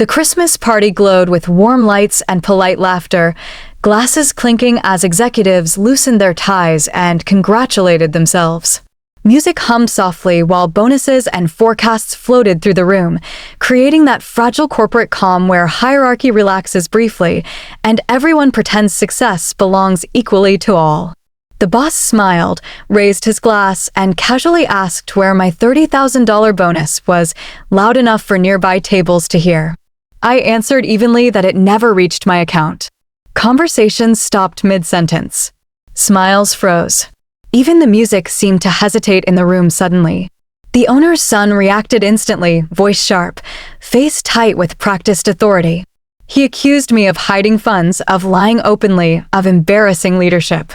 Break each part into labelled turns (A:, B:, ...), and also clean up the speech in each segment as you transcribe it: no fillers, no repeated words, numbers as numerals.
A: The Christmas party glowed with warm lights and polite laughter, glasses clinking as executives loosened their ties and congratulated themselves. Music hummed softly while bonuses and forecasts floated through the room, creating that fragile corporate calm where hierarchy relaxes briefly and everyone pretends success belongs equally to all. The boss smiled, raised his glass, and casually asked where my $30,000 bonus was loud enough for nearby tables to hear. I answered evenly that it never reached my account. Conversations stopped mid-sentence. Smiles froze. Even the music seemed to hesitate in the room suddenly. The owner's son reacted instantly, voice sharp, face tight with practiced authority. He accused me of hiding funds, of lying openly, of embarrassing leadership.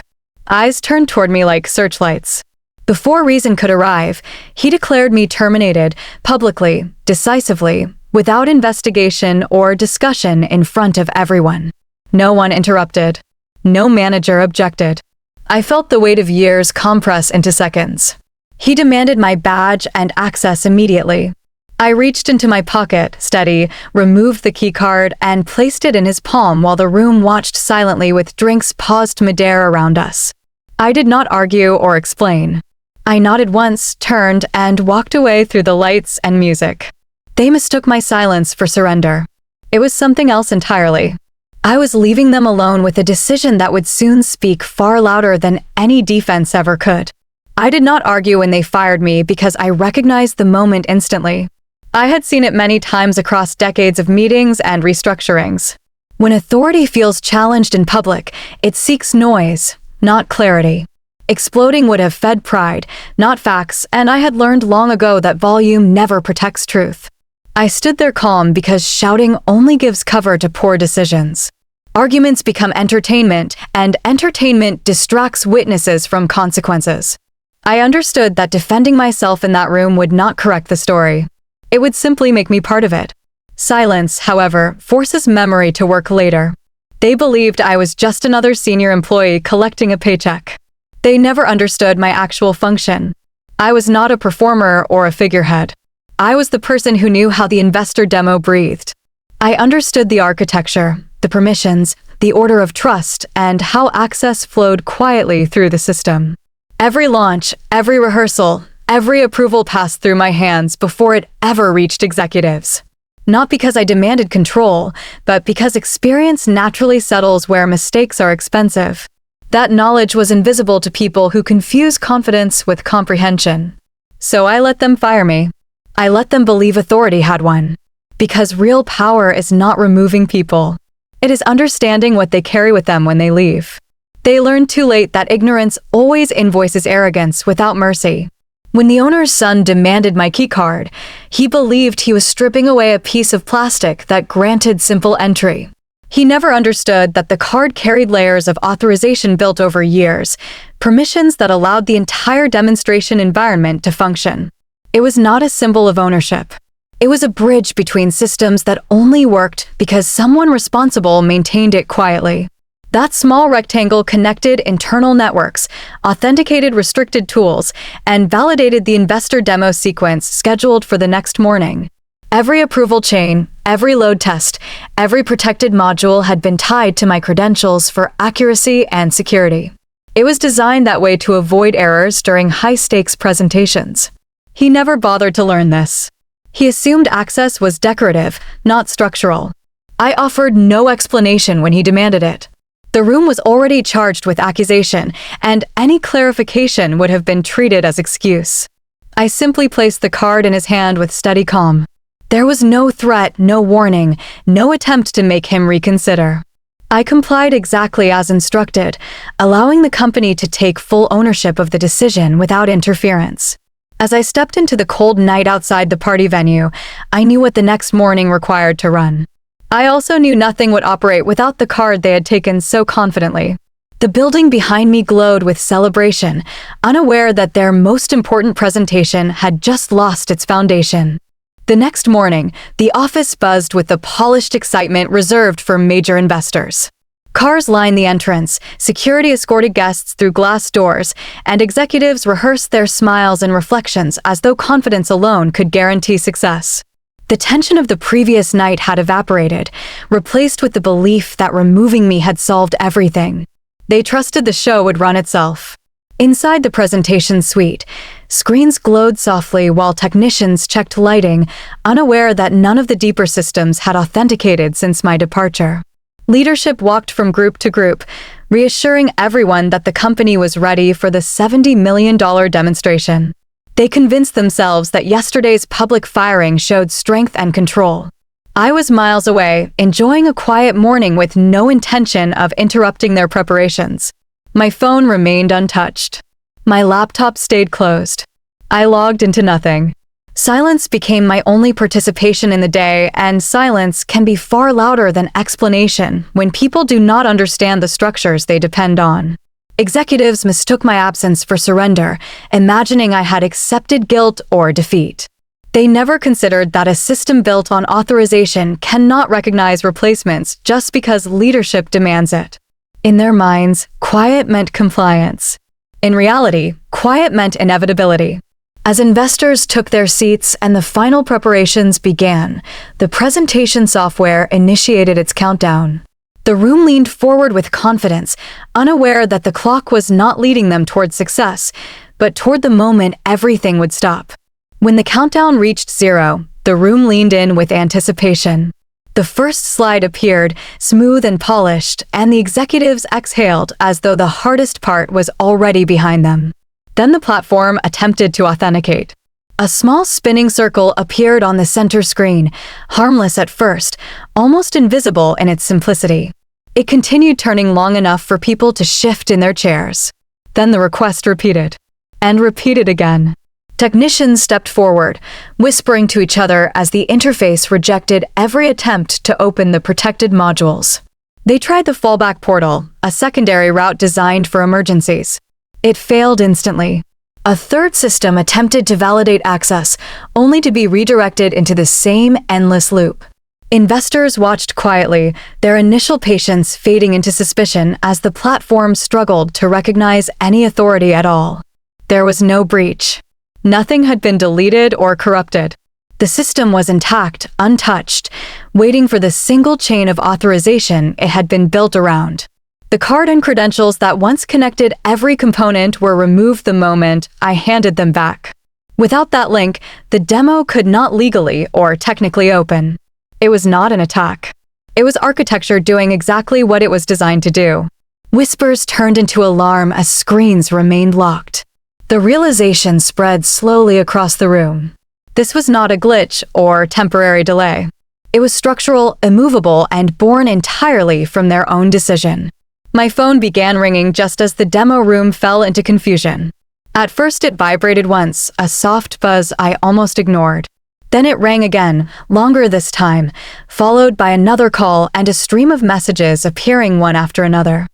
A: Eyes turned toward me like searchlights. Before reason could arrive, he declared me terminated, publicly, decisively, without investigation or discussion in front of everyone. No one interrupted. No manager objected. I felt the weight of years compress into seconds. He demanded my badge and access immediately. I reached into my pocket, steady, removed the keycard, and placed it in his palm while the room watched silently with drinks paused midair around us. I did not argue or explain. I nodded once, turned, and walked away through the lights and music. They mistook my silence for surrender. It was something else entirely. I was leaving them alone with a decision that would soon speak far louder than any defense ever could. I did not argue when they fired me because I recognized the moment instantly. I had seen it many times across decades of meetings and restructurings. When authority feels challenged in public, it seeks noise, not clarity. Exploding would have fed pride, not facts, and I had learned long ago that volume never protects truth. I stood there calm because shouting only gives cover to poor decisions. Arguments become entertainment, and entertainment distracts witnesses from consequences. I understood that defending myself in that room would not correct the story. It would simply make me part of it. Silence, however, forces memory to work later. They believed I was just another senior employee collecting a paycheck. They never understood my actual function. I was not a performer or a figurehead. I was the person who knew how the investor demo breathed. I understood the architecture, the permissions, the order of trust, and how access flowed quietly through the system. Every launch, every rehearsal, every approval passed through my hands before it ever reached executives. Not because I demanded control, but because experience naturally settles where mistakes are expensive. That knowledge was invisible to people who confuse confidence with comprehension. So I let them fire me. I let them believe authority had one. Because real power is not removing people. It is understanding what they carry with them when they leave. They learned too late that ignorance always invoices arrogance without mercy. When the owner's son demanded my keycard, he believed he was stripping away a piece of plastic that granted simple entry. He never understood that the card carried layers of authorization built over years, permissions that allowed the entire demonstration environment to function. It was not a symbol of ownership. It was a bridge between systems that only worked because someone responsible maintained it quietly. That small rectangle connected internal networks, authenticated restricted tools, and validated the investor demo sequence scheduled for the next morning. Every approval chain, every load test, every protected module had been tied to my credentials for accuracy and security. It was designed that way to avoid errors during high-stakes presentations. He never bothered to learn this. He assumed access was decorative, not structural. I offered no explanation when he demanded it. The room was already charged with accusation, and any clarification would have been treated as excuse. I simply placed the card in his hand with steady calm. There was no threat, no warning, no attempt to make him reconsider. I complied exactly as instructed, allowing the company to take full ownership of the decision without interference. As I stepped into the cold night outside the party venue, I knew what the next morning required to run. I also knew nothing would operate without the card they had taken so confidently. The building behind me glowed with celebration, unaware that their most important presentation had just lost its foundation. The next morning, the office buzzed with the polished excitement reserved for major investors. Cars lined the entrance, security escorted guests through glass doors, and executives rehearsed their smiles and reflections as though confidence alone could guarantee success. The tension of the previous night had evaporated, replaced with the belief that removing me had solved everything. They trusted the show would run itself. Inside the presentation suite, screens glowed softly while technicians checked lighting, unaware that none of the deeper systems had authenticated since my departure. Leadership walked from group to group, reassuring everyone that the company was ready for the $70 million demonstration. They convinced themselves that yesterday's public firing showed strength and control. I was miles away, enjoying a quiet morning with no intention of interrupting their preparations. My phone remained untouched. My laptop stayed closed. I logged into nothing. Silence became my only participation in the day, and silence can be far louder than explanation when people do not understand the structures they depend on. Executives mistook my absence for surrender, imagining I had accepted guilt or defeat. They never considered that a system built on authorization cannot recognize replacements just because leadership demands it. In their minds, quiet meant compliance. In reality, quiet meant inevitability. As investors took their seats and the final preparations began, the presentation software initiated its countdown. The room leaned forward with confidence, unaware that the clock was not leading them toward success, but toward the moment everything would stop. When the countdown reached 0, the room leaned in with anticipation. The first slide appeared, smooth and polished, and the executives exhaled as though the hardest part was already behind them. Then the platform attempted to authenticate. A small spinning circle appeared on the center screen, harmless at first, almost invisible in its simplicity. It continued turning long enough for people to shift in their chairs. Then the request repeated. And repeated again. Technicians stepped forward, whispering to each other as the interface rejected every attempt to open the protected modules. They tried the fallback portal, a secondary route designed for emergencies. It failed instantly. A third system attempted to validate access, only to be redirected into the same endless loop. Investors watched quietly, their initial patience fading into suspicion as the platform struggled to recognize any authority at all. There was no breach. Nothing had been deleted or corrupted. The system was intact, untouched, waiting for the single chain of authorization it had been built around. The card and credentials that once connected every component were removed the moment I handed them back. Without that link, the demo could not legally or technically open. It was not an attack. It was architecture doing exactly what it was designed to do. Whispers turned into alarm as screens remained locked. The realization spread slowly across the room. This was not a glitch or temporary delay. It was structural, immovable, and born entirely from their own decision. My phone began ringing just as the demo room fell into confusion. At first it vibrated once, a soft buzz I almost ignored. Then it rang again, longer this time, followed by another call and a stream of messages appearing one after another.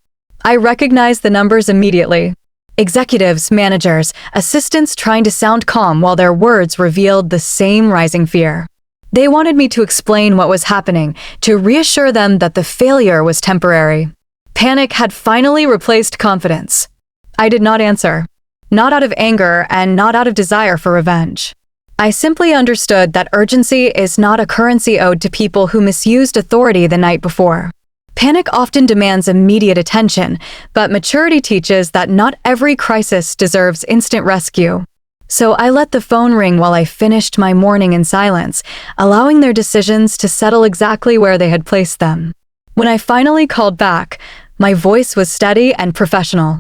A: I recognized the numbers immediately. Executives, managers, assistants trying to sound calm while their words revealed the same rising fear. They wanted me to explain what was happening, to reassure them that the failure was temporary. Panic had finally replaced confidence. I did not answer. Not out of anger and not out of desire for revenge. I simply understood that urgency is not a currency owed to people who misused authority the night before. Panic often demands immediate attention, but maturity teaches that not every crisis deserves instant rescue. So I let the phone ring while I finished my morning in silence, allowing their decisions to settle exactly where they had placed them. When I finally called back, my voice was steady and professional.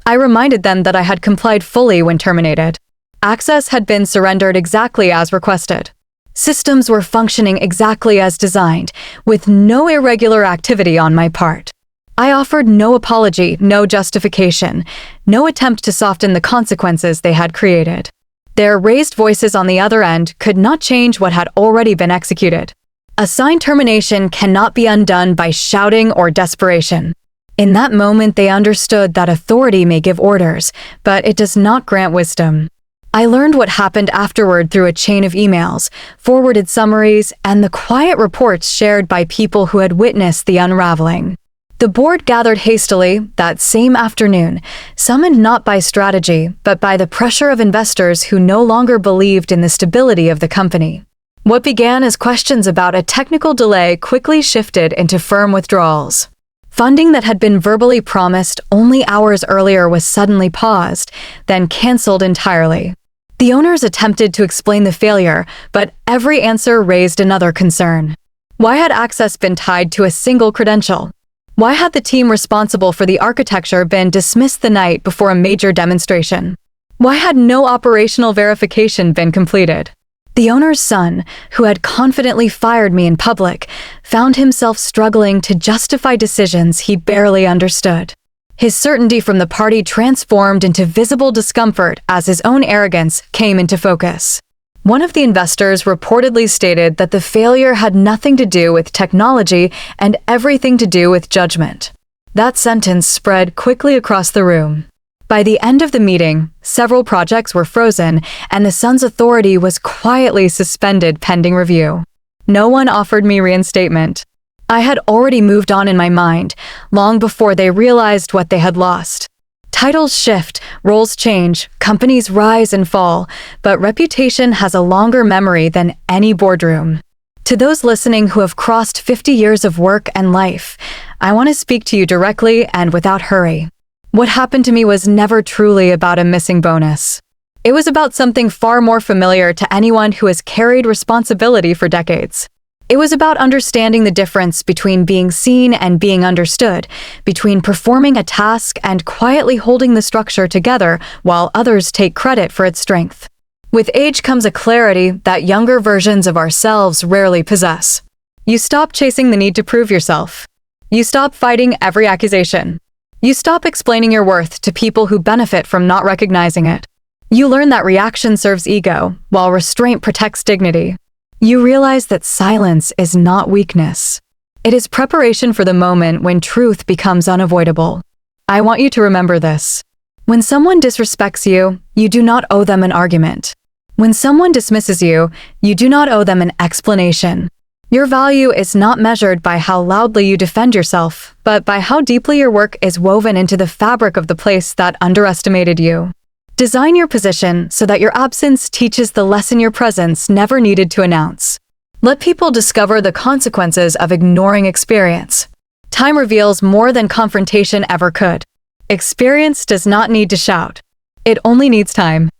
A: I reminded them that I had complied fully when terminated. Access had been surrendered exactly as requested. Systems were functioning exactly as designed, with no irregular activity on my part. I offered no apology, no justification, no attempt to soften the consequences they had created. Their raised voices on the other end could not change what had already been executed. A signed termination cannot be undone by shouting or desperation. In that moment, they understood that authority may give orders, but it does not grant wisdom. I learned what happened afterward through a chain of emails, forwarded summaries, and the quiet reports shared by people who had witnessed the unraveling. The board gathered hastily that same afternoon, summoned not by strategy, but by the pressure of investors who no longer believed in the stability of the company. What began as questions about a technical delay quickly shifted into firm withdrawals. Funding that had been verbally promised only hours earlier was suddenly paused, then canceled entirely. The owners attempted to explain the failure, but every answer raised another concern. Why had access been tied to a single credential? Why had the team responsible for the architecture been dismissed the night before a major demonstration? Why had no operational verification been completed? The owner's son, who had confidently fired me in public, found himself struggling to justify decisions he barely understood. His certainty from the party transformed into visible discomfort as his own arrogance came into focus. One of the investors reportedly stated that the failure had nothing to do with technology and everything to do with judgment. That sentence spread quickly across the room. By the end of the meeting, several projects were frozen, and the son's authority was quietly suspended pending review. No one offered me reinstatement. I had already moved on in my mind, long before they realized what they had lost. Titles shift, roles change, companies rise and fall, but reputation has a longer memory than any boardroom. To those listening who have crossed 50 years of work and life, I want to speak to you directly and without hurry. What happened to me was never truly about a missing bonus. It was about something far more familiar to anyone who has carried responsibility for decades. It was about understanding the difference between being seen and being understood, between performing a task and quietly holding the structure together while others take credit for its strength. With age comes a clarity that younger versions of ourselves rarely possess. You stop chasing the need to prove yourself. You stop fighting every accusation. You stop explaining your worth to people who benefit from not recognizing it. You learn that reaction serves ego, while restraint protects dignity. You realize that silence is not weakness. It is preparation for the moment when truth becomes unavoidable. I want you to remember this. When someone disrespects you, you do not owe them an argument. When someone dismisses you, you do not owe them an explanation. Your value is not measured by how loudly you defend yourself, but by how deeply your work is woven into the fabric of the place that underestimated you. Design your position so that your absence teaches the lesson your presence never needed to announce. Let people discover the consequences of ignoring experience. Time reveals more than confrontation ever could. Experience does not need to shout. It only needs time.